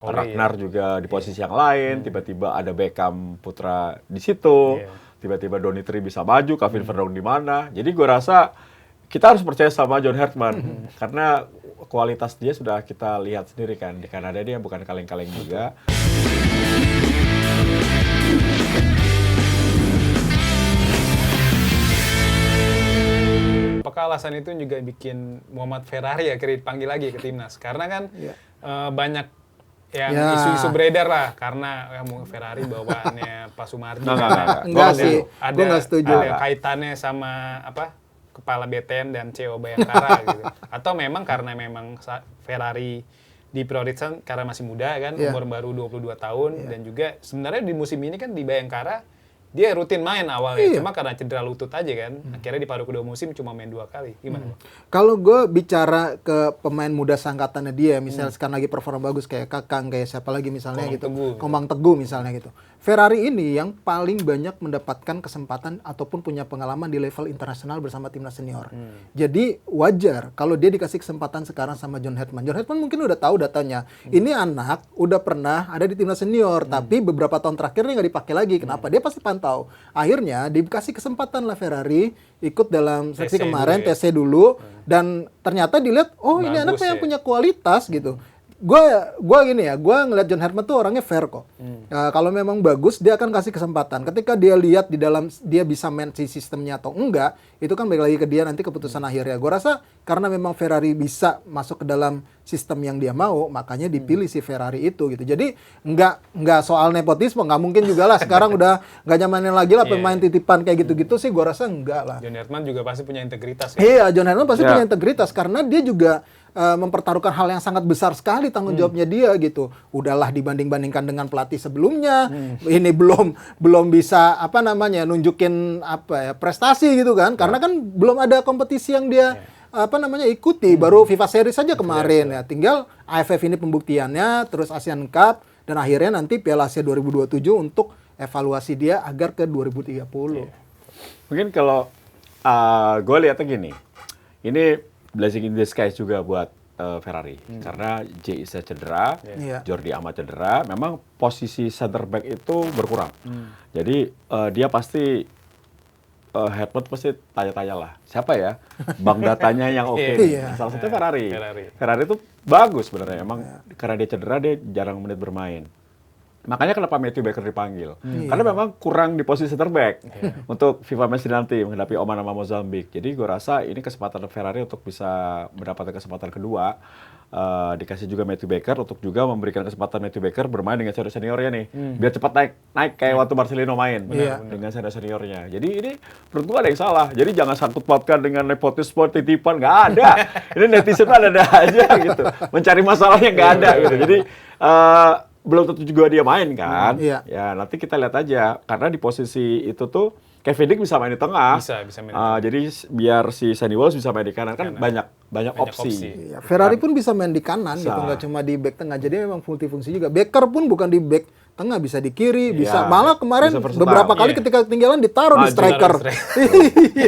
Ragnar juga di posisi yang lain, tiba-tiba ada Beckham Putra di situ, tiba-tiba Donitri bisa maju, Kevin Verdong di mana. Jadi gue rasa kita harus percaya sama John Hartman karena kualitas dia sudah kita lihat sendiri kan, di Kanada dia bukan kaleng-kaleng juga. Apakah alasan itu juga bikin Muhammad Ferrari akhirnya dipanggil lagi ke timnas? Karena kan banyak yang isu-isu beredar lah, karena Ferrari bawaannya Pak Sumardi. Enggak sih, gue nggak setuju. Ada kaitannya sama kepala BTN dan CEO Bayangkara gitu. Atau memang karena Ferrari diprioritaskan karena masih muda kan, umur baru 22 tahun, dan juga sebenarnya di musim ini kan di Bayangkara dia rutin main awalnya, cuma karena cedera lutut aja kan, akhirnya di paruh kedua musim cuma main 2 kali. Gimana? Kalau gue bicara ke pemain muda seangkatannya dia, misalnya sekarang lagi performa bagus kayak Kakang, kayak siapa lagi misalnya Komang Teguh misalnya gitu. Ferrari ini yang paling banyak mendapatkan kesempatan ataupun punya pengalaman di level internasional bersama timnas senior. Jadi wajar kalau dia dikasih kesempatan sekarang sama John Hartman. John Hartman mungkin udah tahu datanya. Ini anak udah pernah ada di timnas senior, tapi beberapa tahun terakhir dia nggak dipakai lagi. Kenapa? Dia pasti pantau. Akhirnya dikasih kesempatan lah Ferrari ikut dalam seleksi kemarin, TC dulu, dan ternyata dilihat, oh ini anak yang punya kualitas gitu. Gue gini ya, gue ngeliat John Hartman tuh orangnya fair kok. Kalau memang bagus, dia akan kasih kesempatan. Ketika dia lihat di dalam dia bisa main si sistemnya atau enggak, itu kan balik lagi ke dia nanti keputusan akhirnya. Gue rasa karena memang Ferrari bisa masuk ke dalam sistem yang dia mau, makanya dipilih si Ferrari itu gitu. Jadi nggak soal nepotisme, nggak mungkin juga lah. Sekarang udah nggak nyamanin lagi lah pemain titipan kayak gitu-gitu sih. Gue rasa enggak lah. John Hartman juga pasti punya integritas. Iya, John Hartman pasti punya integritas karena dia juga mempertaruhkan hal yang sangat besar sekali tanggung jawabnya dia gitu. Udahlah dibanding-bandingkan dengan pelatih sebelumnya, ini belum bisa nunjukin prestasi gitu kan. Karena kan belum ada kompetisi yang dia ikuti, baru FIFA Series saja kemarin ya. Tinggal AFF ini pembuktiannya, terus Asian Cup, dan akhirnya nanti Piala Asia 2027 untuk evaluasi dia agar ke 2030. Mungkin kalau gue lihatnya gini, ini blessing in disguise juga buat Ferrari. Karena Jay Isa cedera, Jordi Amat cedera, memang posisi center back itu berkurang. Jadi dia pasti Hartman pasti tanya-tanya lah, siapa ya bank datanya yang oke? Salah satunya Ferrari. Ferrari itu bagus sebenarnya, emang karena dia cedera dia jarang menit bermain. Makanya kenapa Matthew Baker dipanggil? Karena memang kurang di posisi center back untuk FIFA Match nanti menghadapi Oman sama Mozambik. Jadi gue rasa ini kesempatan Ferrari untuk bisa mendapatkan kesempatan kedua. Dikasih juga Matthew Baker untuk juga memberikan kesempatan Matthew Baker bermain dengan senior-seniornya nih. Biar cepat naik kayak waktu Marcelino main dengan senior-seniornya. Jadi ini menurut gue ada yang salah. Jadi jangan sangkut pautkan dengan nepotisme titipan, nggak ada. Ini netizen ada aja gitu. Mencari masalahnya nggak ada gitu. Jadi belum tentu juga dia main kan. Ya nanti kita lihat aja. Karena di posisi itu tuh Kevin Dick bisa main di tengah. Bisa main di tengah. Jadi biar si Sandy Walsh bisa main di kanan. Kan banyak opsi. Iya, Ferrari pun bisa main di kanan gitu, nggak cuma di back tengah. Jadi memang multifungsi juga. Baker pun bukan di back tengah, bisa di kiri, bisa. Malah kemarin beberapa kali ketika ketinggalan ditaruh di striker.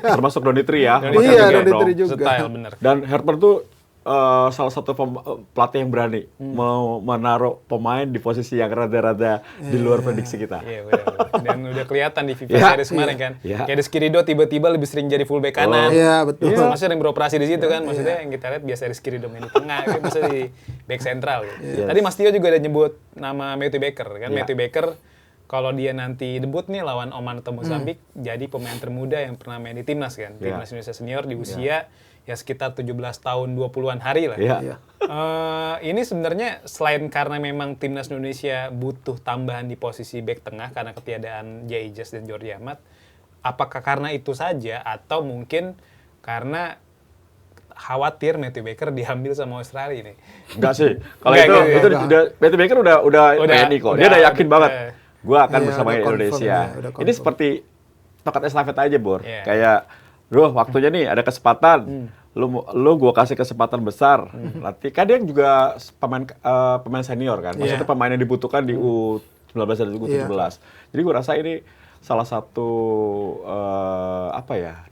Termasuk Donitri ya. Iya, Donitri juga. Style bener. Dan Hartman tuh salah satu pelatih yang berani mau menaruh pemain di posisi yang rada-rada di luar prediksi kita. Iya, benar. Dan udah kelihatan di FIFA Series kemarin kan. Kayak Rizky Ridho tiba-tiba lebih sering jadi fullback kanan. Iya, betul. Maksudnya yang beroperasi di situ kan. Maksudnya yang kita lihat biasa Rizky Ridho main di tengah, kan bisa di back sentral gitu. Tadi Mas Tio juga ada nyebut nama Matthew Baker kan. Matthew Baker kalau dia nanti debut nih lawan Oman atau Mozambik, jadi pemain termuda yang pernah main di timnas kan. Timnas Indonesia senior di usia ya sekitar 17 tahun 20-an hari lah. Ini sebenarnya selain karena memang timnas Indonesia butuh tambahan di posisi bek tengah karena ketiadaan Jay Ijas dan Jordi Amat, apakah karena itu saja atau mungkin karena khawatir Matthew Baker diambil sama Australia nih? Enggak sih. Kalau itu Matthew Baker udah ready kok. Dia udah yakin banget. Gua akan bersama Indonesia. Ini seperti tokat estafet aja, Bor. Kayak waktunya nih ada kesempatan. Lu gua kasih kesempatan besar. Nanti kan dia juga pemain senior kan. Maksudnya pemain yang dibutuhkan di U19 dan U17. Jadi gua rasa ini salah satu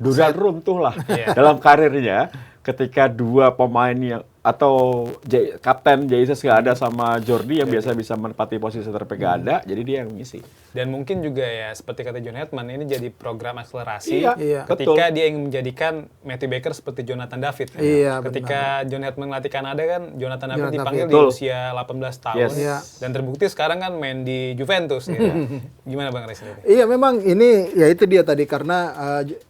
durian runtuh lah dalam karirnya ketika dua pemain yang atau kapten Jesus nggak ada sama Jordi yang biasa bisa menempati posisi center back nggak ada, jadi dia yang ngisi. Dan mungkin juga ya seperti kata John Hetman, ini jadi program akselerasi betul. ketika dia ingin menjadikan Matthew Baker seperti Jonathan David. Ketika John Hetman ngelatih Kanada kan, Jonathan David dipanggil di usia 18 tahun dan terbukti sekarang kan main di Juventus. Gimana Bang Res? Iya memang ini ya itu dia tadi karena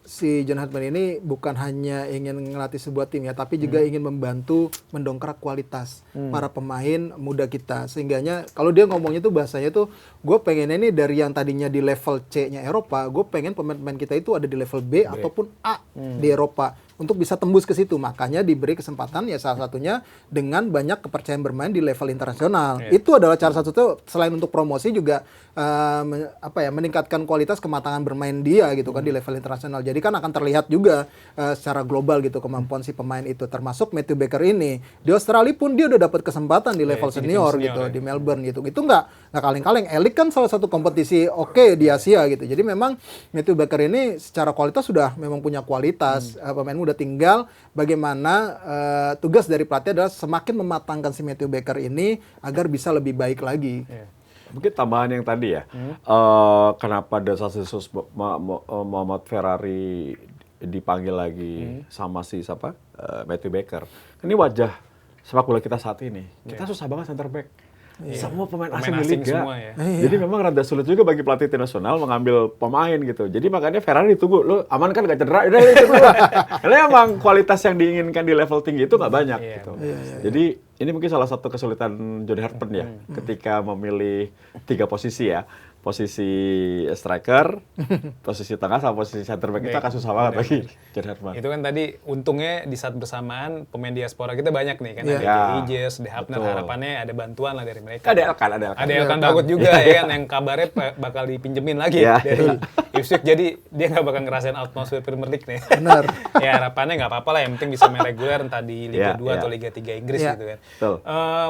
si John Hetman ini bukan hanya ingin ngelatih sebuah tim ya, tapi juga ingin membantu mendongkrak kualitas para pemain muda kita. Sehingganya kalau dia ngomongnya tuh bahasanya tuh, gue pengen ini dari yang tadinya di level C-nya Eropa, gue pengen pemain-pemain kita itu ada di level B ataupun A di Eropa untuk bisa tembus ke situ. Makanya diberi kesempatan ya salah satunya dengan banyak kepercayaan bermain di level internasional. Itu adalah cara satu tuh selain untuk promosi juga meningkatkan kualitas kematangan bermain dia gitu kan di level internasional. Jadi kan akan terlihat juga secara global gitu kemampuan si pemain itu, termasuk Matthew Baker ini. Di Australia pun dia udah dapat kesempatan di level senior gitu di Melbourne gitu. Itu nggak kaleng-kaleng. Elik kan salah satu kompetisi di Asia gitu. Jadi memang Matthew Baker ini secara kualitas sudah memang punya kualitas pemain muda, tinggal bagaimana tugas dari pelatih adalah semakin mematangkan si Matthew Baker ini agar bisa lebih baik lagi. Mungkin tambahan yang tadi ya, kenapa desas-desus Muhammad Ferrari dipanggil lagi sama si Matthew Baker. Ini wajah sepak bola kita saat ini. Kita susah banget center back. Semua pemain asing di liga. Semua, ya. Jadi memang rada sulit juga bagi pelatih tim nasional mengambil pemain gitu. Jadi makanya Ferrari ditunggu, lu aman kan gak cedera? Udah itu dulu. Karena emang kualitas yang diinginkan di level tinggi itu nggak banyak gitu. Jadi ini mungkin salah satu kesulitan John Hetman ya, ketika memilih 3 posisi ya. Posisi striker, posisi tengah, sama posisi center back itu akan susah banget bagi John Hetman. Itu kan tadi untungnya di saat bersamaan pemain diaspora kita banyak nih kan, ada Ijes, De Hapner, harapannya ada bantuan lah dari mereka. Ada Elkan Daud juga ya kan, yang kabarnya bakal dipinjemin lagi dari Ipswich, jadi dia nggak bakal ngerasain atmosfer Premier League nih. Benar. Ya harapannya nggak apa-apa lah, yang penting bisa main reguler entah di Liga 2 atau Liga 3 Inggris gitu kan.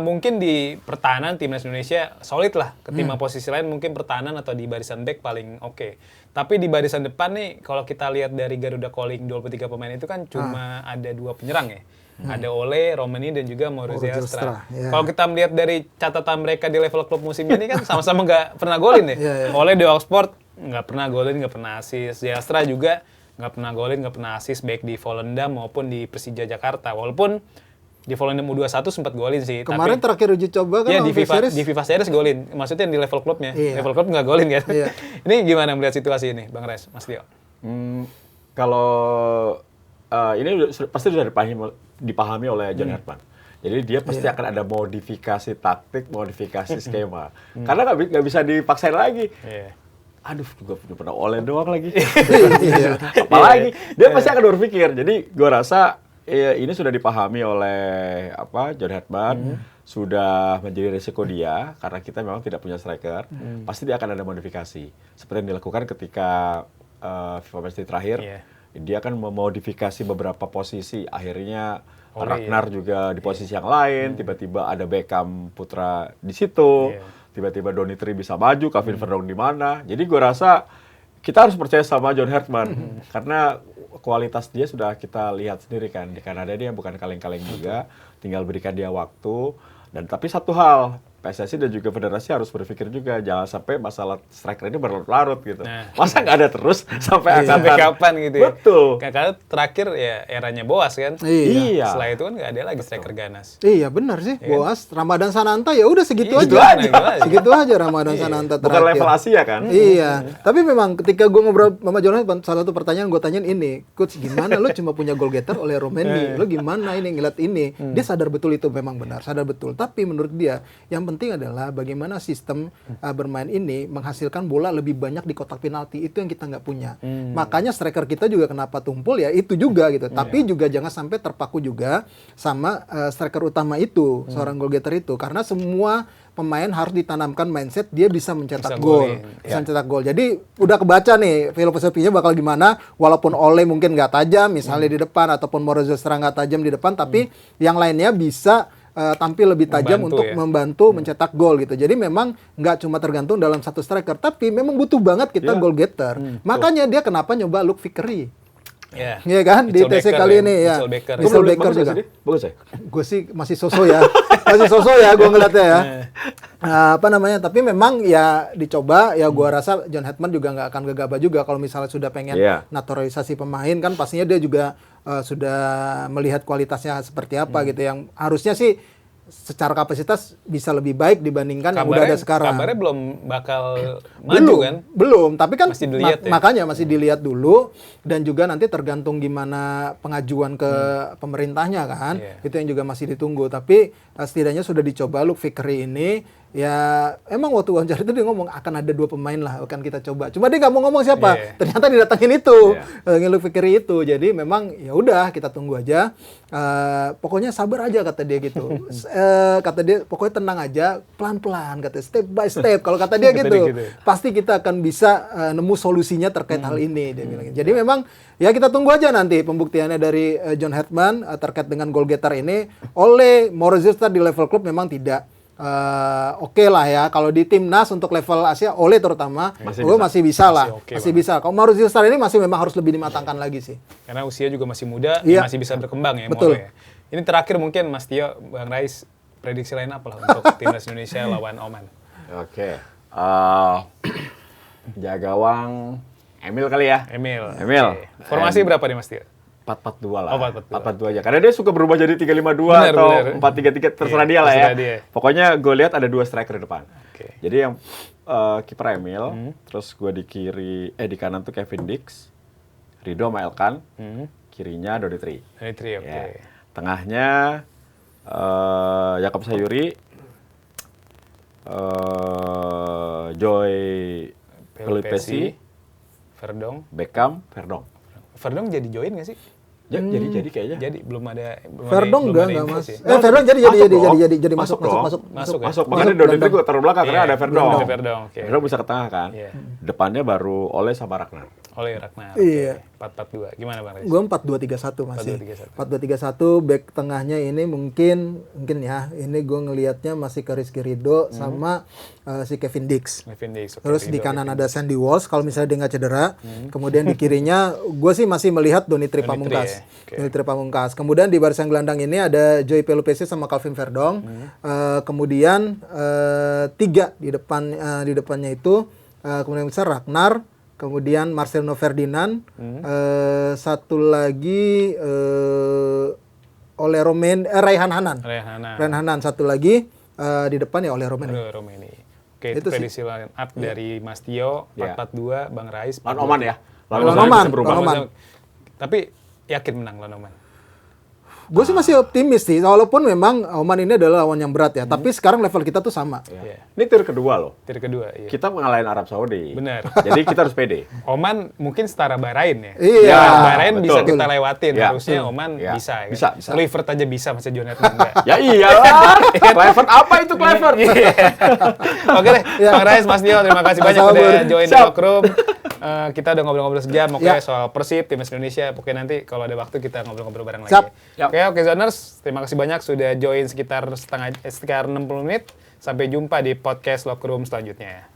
Mungkin di pertahanan timnas Indonesia solid lah, ketimbang posisi lain mungkin pertahanan atau di barisan back paling oke. Tapi di barisan depan nih, kalau kita lihat dari Garuda Calling 23 pemain itu kan cuma ada 2 penyerang ya. Ada Ole, Romani, dan juga Maurizio Astra. Kalau kita melihat dari catatan mereka di level klub musim ini kan sama-sama nggak pernah golin ya. Ole di Oxford nggak pernah golin, nggak pernah assist. Astra juga nggak pernah golin, nggak pernah assist baik di Volendam maupun di Persija Jakarta. Walaupun di Volendam U21 sempat golin sih. Kemarin terakhir uji coba kan di FIFA Series golin. Maksudnya di level klubnya. Level klub nggak golin kan. Ini gimana melihat situasi ini, Bang Res, Mas Tio? Kalau ini pasti sudah dipahami oleh John Hetman. Jadi dia pasti akan ada modifikasi taktik, modifikasi skema. Karena nggak bisa dipaksain lagi. Aduh, gue pernah Ole doang lagi. Apalagi dia pasti akan berpikir. Jadi gue rasa ini sudah dipahami oleh John Hetman, sudah menjadi risiko dia karena kita memang tidak punya striker. Pasti dia akan ada modifikasi. Seperti yang dilakukan ketika FIFA Matchday terakhir, dia akan memodifikasi beberapa posisi. Akhirnya Ragnar juga di posisi yang lain, tiba-tiba ada Beckham Putra di situ, tiba-tiba Donitri bisa maju, Kevin Verdong di mana. Jadi gue rasa kita harus percaya sama John Hetman karena kualitas dia sudah kita lihat sendiri kan. Di Kanada dia bukan kaleng-kaleng juga, tinggal berikan dia waktu. Dan tapi satu hal, PSSI dan juga federasi harus berpikir juga jangan sampai masalah striker ini berlarut-larut gitu. Masa nggak ada terus sampai kapan gitu ya? Betul. Karena terakhir ya eranya Boas kan. Iya. Setelah itu kan nggak ada lagi striker ganas. Iya benar sih. Boas, Ramadan Sananta ya udah segitu aja. Segitu aja Ramadan Sananta terakhir. Bukan level Asia kan? Iya. Tapi memang ketika gue ngobrol sama Jonathan, salah satu pertanyaan gue tanyain ini, Coach gimana lo cuma punya goal getter oleh Romani? Lo gimana ini ngeliat ini? Dia sadar betul itu memang benar, sadar betul. Tapi menurut dia yang penting adalah bagaimana sistem bermain ini menghasilkan bola lebih banyak di kotak penalti. Itu yang kita nggak punya. Makanya striker kita juga kenapa tumpul ya itu juga gitu. Tapi juga jangan sampai terpaku juga sama striker utama itu, seorang goal getter itu. Karena semua pemain harus ditanamkan mindset dia bisa mencetak gol. Bisa mencetak gol. Jadi udah kebaca nih filosofinya bakal gimana. Walaupun Ole mungkin nggak tajam misalnya di depan ataupun Maurizio Astra nggak tajam di depan, tapi yang lainnya bisa tampil lebih tajam untuk membantu mencetak gol gitu. Jadi memang nggak cuma tergantung dalam satu striker, tapi memang butuh banget kita goal getter. Makanya dia kenapa nyoba Luke Vickery. Iya kan di TC kali ini ya. Mitchell Baker juga. Bagus ya? Gue sih masih sosok ya. Gue ngeliatnya ya. Apa namanya? Tapi memang ya dicoba ya gue rasa John Hetman juga nggak akan gegabah juga kalau misalnya sudah pengen naturalisasi pemain kan pastinya dia juga sudah melihat kualitasnya seperti apa gitu yang harusnya sih secara kapasitas bisa lebih baik dibandingkan yang udah ada sekarang. Kabarnya belum bakal maju kan? Belum, tapi kan masih dilihat makanya masih dilihat dulu dan juga nanti tergantung gimana pengajuan ke pemerintahnya kan. Itu yang juga masih ditunggu. Tapi setidaknya sudah dicoba Luke Vickery ini ya emang waktu wawancara itu dia ngomong akan ada 2 pemain lah akan kita coba. Cuma dia nggak mau ngomong siapa. Ternyata didatangin itu, Luke Vickery itu. Jadi memang ya udah kita tunggu aja. Pokoknya sabar aja kata dia gitu. Kata dia pokoknya tenang aja, pelan-pelan kata step by step. Kalau kata dia gitu, pasti kita akan bisa nemu solusinya terkait hal ini dia bilang. Jadi memang ya kita tunggu aja nanti pembuktiannya dari John Hetman terkait dengan goal getter ini. Oleh Mauricio Sarr di level klub memang tidak oke lah ya. Kalau di timnas untuk level Asia, Ole terutama, masih bisa lah. Masih bisa. Kalau Mauricio Sarr ini masih memang harus lebih dimatangkan lagi sih. Karena usia juga masih muda, masih bisa berkembang ya. Betul. Ya. Ini terakhir mungkin Mas Tio, Bang Rais, prediksi lain apa lah untuk timnas Indonesia lawan Oman? Oke. Jaga gawang Emil kali ya. Emil. Okay. Formasi berapa nih Mas Tio? 4-4-2 lah. 4-4-2 aja. Karena dia suka berubah jadi 3-5-2 atau 4-3-3 terserah dia lah ya. Pokoknya gue lihat ada 2 striker di depan. Jadi yang kiper Emil, terus gue di kanan tuh Kevin Dix, Rido sama Elkan, kirinya Donitri. Tengahnya Jakob Sayuri, Joy Pelupesi, Verdong, Beckham, Verdong. Verdong jadi join nggak sih? Jadi kayaknya. Jadi belum ada. Verdong enggak Mas. Verdong jadi masuk. Makanya Donitri gue taruh belakang karena ada Verdong. Verdong bisa ke tengah kan. Depannya baru Ole sama Ragnar. Iya. 4-4-2. Gimana Bang Riz? Gue 4-2-3-1 masih. 4-2-3-1. Back tengahnya ini mungkin ya. Ini gue ngelihatnya masih ke Rizky Ridho sama si Kevin Dix. Terus di kanan ada Sandy Walsh kalau misalnya dia nggak cedera. Kemudian di kirinya gue sih masih melihat Donitri Pamungkas. Donitri Pamungkas. Kemudian di barisan gelandang ini ada Joy Pelupesi sama Calvin Verdong. Kemudian 3 di depannya itu kemudian besar Ragnar. Kemudian Marcelino Ferdinand, satu lagi Raihan Hanan, satu lagi di depan ya Ole Romeni. Oke, itu prediksi line up dari Mas Tio, 4-4-2, Bang Rais. Lawan Oman ya? Lawan Oman. Tapi yakin menang lawan Oman? Gue sih masih optimis sih, walaupun memang Oman ini adalah lawan yang berat ya. Tapi sekarang level kita tuh sama. Ini tier kedua loh. Iya. Kita ngalahin Arab Saudi. Benar. Jadi kita harus pede. Oman mungkin setara Bahrain ya. Iya. Bahrain bisa kita lewatin. Harusnya Oman bisa. Bisa. Kluivert aja bisa, masa John Hetman enggak. Ya iyalah. Kluivert apa itu Kluivert? Oke deh, Bang Rais, Mas Tio, terima kasih banyak udah join di Lockroom. Kita udah ngobrol-ngobrol sejam, soal Persib, timnas Indonesia. Pokoknya nanti kalau ada waktu kita ngobrol-ngobrol bareng lagi. Oke, Zoners, terima kasih banyak sudah join sekitar 60 menit. Sampai jumpa di podcast Lockroom selanjutnya.